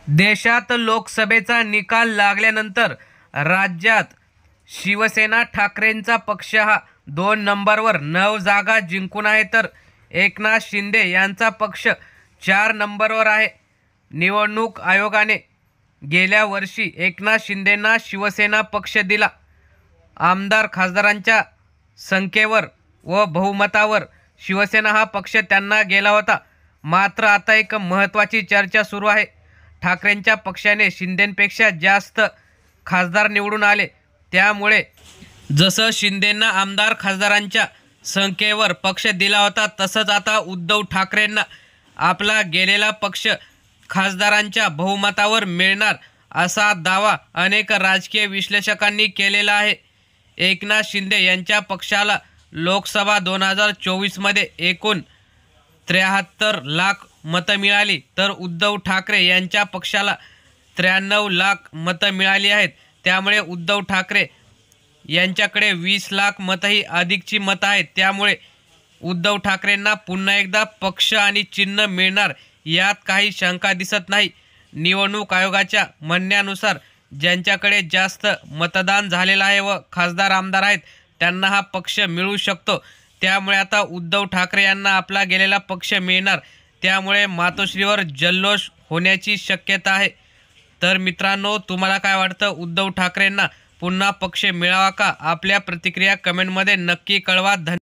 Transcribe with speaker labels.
Speaker 1: देशात लोकसभेचा निकाल लागल्यानंतर राज्यात शिवसेना ठाकरेंचा पक्ष हा 2 नंबरवर 9 जागा जिंकून आहे, तर एकनाथ शिंदे यांचा पक्ष 4 नंबरवर आहे. निवडणूक आयोगाने गेल्या वर्षी एकनाथ शिंदेंना शिवसेना पक्ष दिला. आमदार खासदारांच्या संख्येवर व बहुमतावर शिवसेना हा पक्ष त्यांना गेला होता. मात्र आता एक महत्त्वाची चर्चा सुरू आहे. ठाकरेंच्या पक्षाने शिंदेंपेक्षा जास्त खासदार निवडून आले, त्यामुळे जसं शिंदेंना आमदार खासदारांच्या संख्येवर पक्ष दिला होता, तसंच आता उद्धव ठाकरेंना आपला गेलेला पक्ष खासदारांच्या बहुमतावर मिळणार असा दावा अनेक राजकीय विश्लेषकांनी केलेला आहे. एकनाथ शिंदे यांच्या पक्षाला लोकसभा 2024 मध्ये एकूण 73 लाख मतं मिळाली, तर उद्धव ठाकरे यांच्या पक्षाला 93 लाख मतं मिळाली आहेत. त्यामुळे उद्धव ठाकरे यांच्याकडे 20 लाख मतंही अधिकची मतं आहेत. त्यामुळे उद्धव ठाकरेंना पुन्हा एकदा पक्ष आणि चिन्ह मिळणार यात काही शंका दिसत नाही. निवडणूक आयोगाच्या म्हणण्यानुसार ज्यांच्याकडे जास्त मतदान झालेलं आहे व खासदार आमदार आहेत त्यांना हा पक्ष मिळू शकतो. त्यामुळे आता उद्धव ठाकरे यांना आपला गेलेला पक्ष मिळणार, त्यामुळे मातोश्रीवर जल्लोष होण्याची शक्यता आहे. तर मित्रांनो, तुम्हाला काय वाटतं, उद्धव ठाकरेंना पुन्हा पक्ष मिळावा का? आपल्या प्रतिक्रिया कमेंटमध्ये नक्की कळवा.